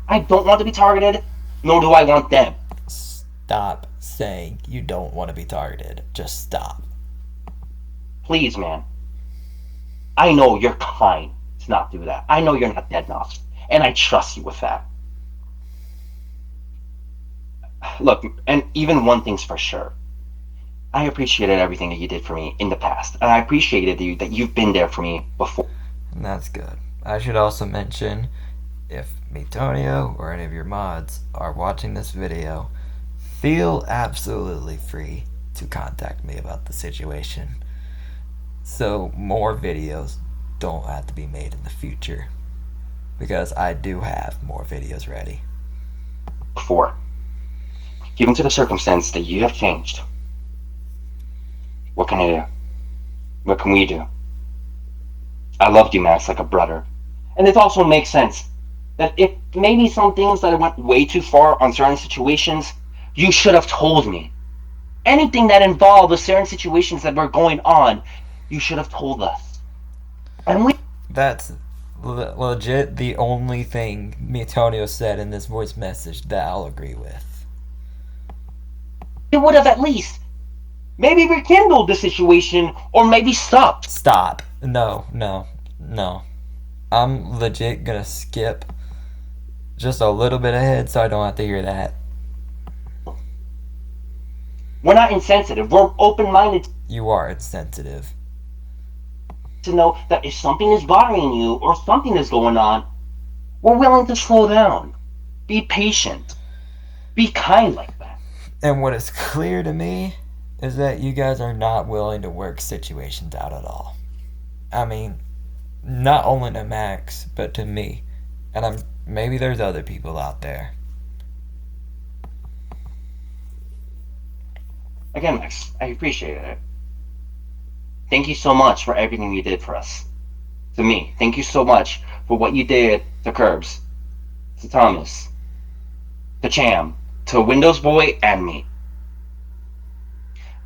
I don't want to be targeted, nor do I want them. Stop saying you don't want to be targeted. Just stop. Please, man. I know you're kind to not do that. I know you're not dead enough, and I trust you with that. Look, and even one thing's for sure. I appreciated everything that you did for me in the past, and I appreciated that you've been there for me before. And that's good. I should also mention, if Miitonio or any of your mods are watching this video, feel absolutely free to contact me about the situation. So more videos don't have to be made in the future, because I do have more videos ready. Before. Given to the circumstance that you have changed, what can I do? What can we do? I loved you, Max, like a brother. And it also makes sense that if maybe some things that I went way too far on certain situations, you should have told me. Anything that involved the certain situations that were going on, you should have told us. And That's legit the only thing Miitonio said in this voice message that I'll agree with. It would have at least maybe rekindled the situation, or maybe stopped. Stop. No. I'm legit gonna skip just a little bit ahead so I don't have to hear that. We're not insensitive. We're open-minded. You are insensitive. To know that if something is bothering you or something is going on, we're willing to slow down. Be patient. Be kind like that. And what is clear to me is that you guys are not willing to work situations out at all. I mean, not only to Max, but to me. And maybe there's other people out there. Again, Max, I appreciate it. Thank you so much for everything you did for us. To me, thank you so much for what you did to Curbs, to Thomas, to Cham, to Windows Boy and me.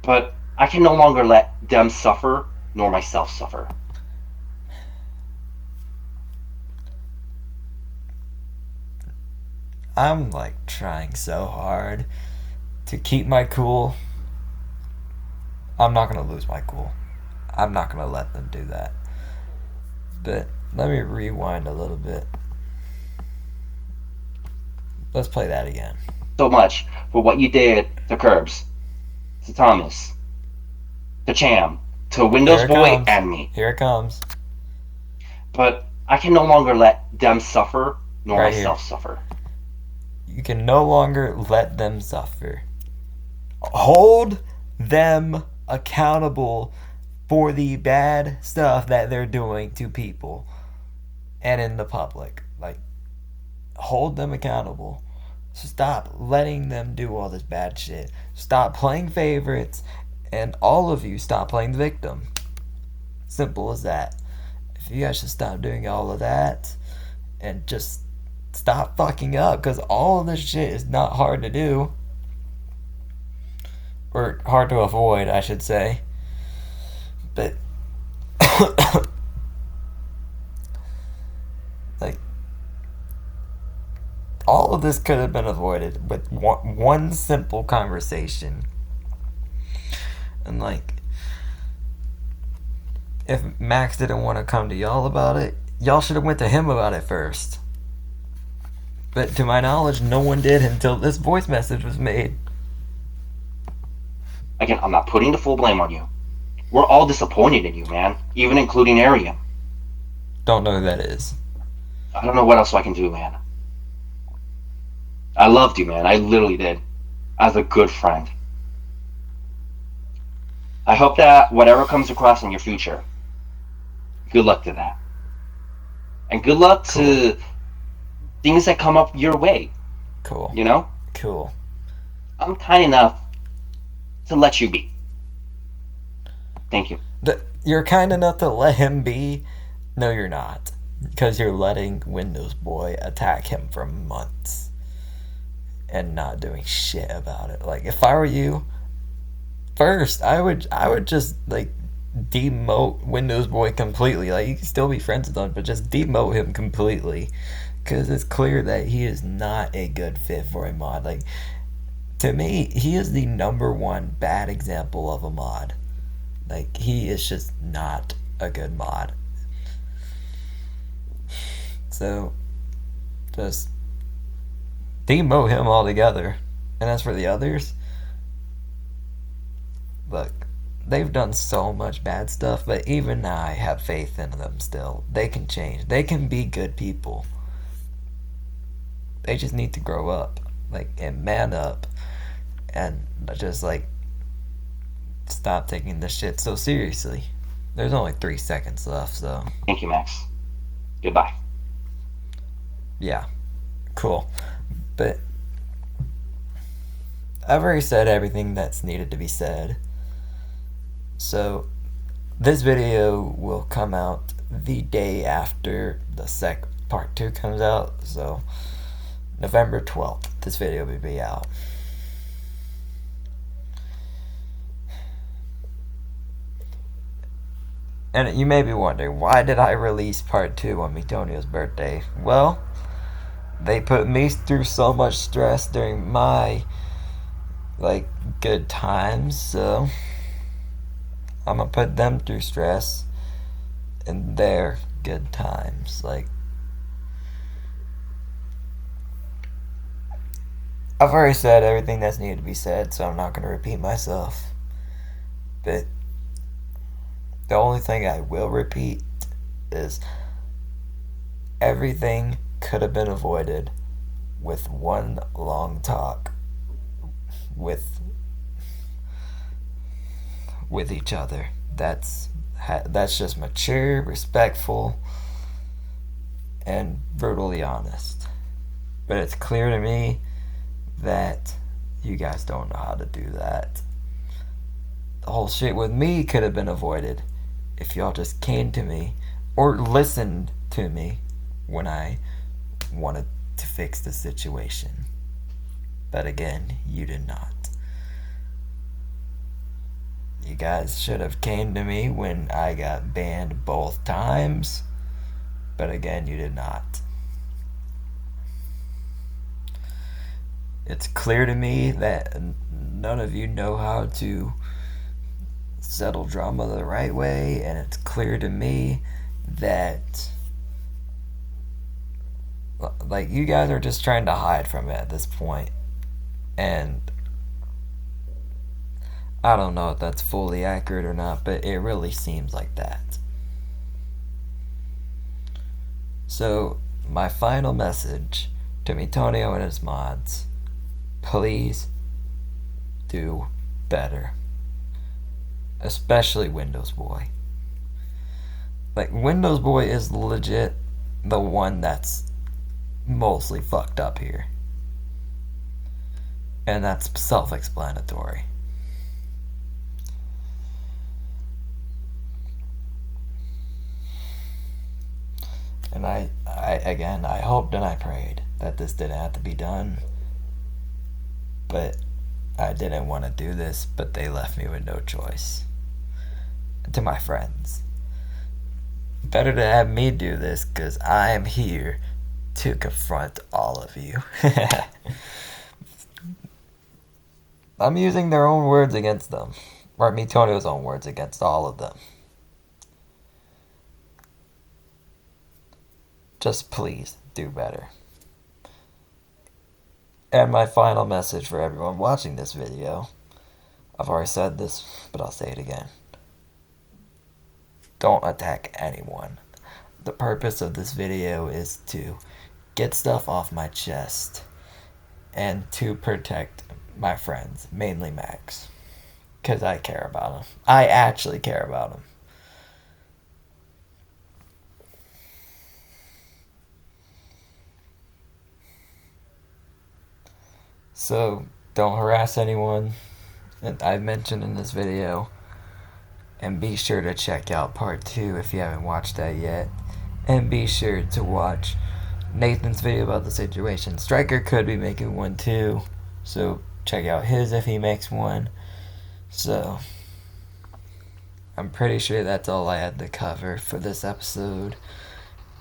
But I can no longer let them suffer nor myself suffer. I'm like trying so hard to keep my cool. I'm not gonna lose my cool. I'm not gonna let them do that. But let me rewind a little bit. Let's play that again. So much for what you did to Curbs, to Thomas, to Cham, to Here Windows it Boy comes. and me. Here it comes. But I can no longer let them suffer nor Right here. myself suffer. You can no longer let them suffer. Hold them accountable for the bad stuff that they're doing to people and in the public. Like, hold them accountable. Stop letting them do all this bad shit. Stop playing favorites, and all of you stop playing the victim. Simple as that. If you guys should stop doing all of that and just stop fucking up, because all of this shit is not hard to do. Or hard to avoid, I should say. But like, all of this could have been avoided with one simple conversation. And like, if Max didn't want to come to y'all about it, y'all should have went to him about it first. But to my knowledge, no one did until this voice message was made. Again, I'm not putting the full blame on you. We're all disappointed in you, man, even including Arian. Don't know who that is. I don't know what else I can do, man. I loved you, man. I literally did. As a good friend. I hope that whatever comes across in your future, good luck to that. And good luck Cool. to things that come up your way. Cool. You know? Cool. I'm kind enough to let you be. Thank you. You're kind enough to let him be? No, you're not. Because you're letting Windows Boy attack him for months and not doing shit about it. Like, if I were you, first I would just like demote Windows Boy completely. Like, you can still be friends with him, but just demote him completely, because it's clear that he is not a good fit for a mod. Like, to me, he is the number one bad example of a mod. Like, he is just not a good mod. So, just demote him altogether. And as for the others, look, they've done so much bad stuff, but even I have faith in them still. They can change. They can be good people. They just need to grow up, like, and man up, and just like stop taking this shit so seriously. There's only 3 seconds left, so Thank you, Max. Goodbye. yeah, cool. But I've already said everything that's needed to be said. So this video will come out the day after the part 2 comes out. So November 12th, this video will be out. And you may be wondering, why did I release part 2 on Miitonio's birthday? Well, they put me through so much stress during my, like, good times, so I'm gonna put them through stress in their good times. Like, I've already said everything that's needed to be said, so I'm not gonna repeat myself. But the only thing I will repeat is everything could have been avoided with one long talk with each other. That's just mature, respectful, and brutally honest. But it's clear to me that you guys don't know how to do that. The whole shit with me could have been avoided if y'all just came to me or listened to me when I wanted to fix the situation. But again, you did not. You guys should have came to me when I got banned both times. But again, you did not. It's clear to me that none of you know how to settle drama the right way, and it's clear to me that like you guys are just trying to hide from it at this point. And I don't know if that's fully accurate or not, but it really seems like that. So, my final message to Miitonio and his mods: please do better. Especially Windows Boy. Like, Windows Boy is legit the one that's mostly fucked up here. And that's self explanatory. And again, I hoped and I prayed that this didn't have to be done. But I didn't want to do this, but they left me with no choice. To my friends, better to have me do this, because I am here to confront all of you. I'm using their own words against them. Or Miitonio's own words against all of them. Just please do better. And my final message for everyone watching this video, I've already said this, but I'll say it again. Don't attack anyone. The purpose of this video is to get stuff off my chest and to protect my friends, mainly Max, because I care about him. I actually care about him. So don't harass anyone that I've mentioned in this video. And be sure to check out part 2 if you haven't watched that yet. And be sure to watch Nathan's video about the situation. Striker could be making one too, so check out his if he makes one. So I'm pretty sure that's all I had to cover for this episode.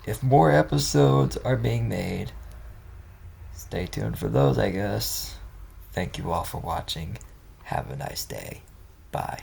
If more episodes are being made, stay tuned for those, I guess. Thank you all for watching. Have a nice day. Bye.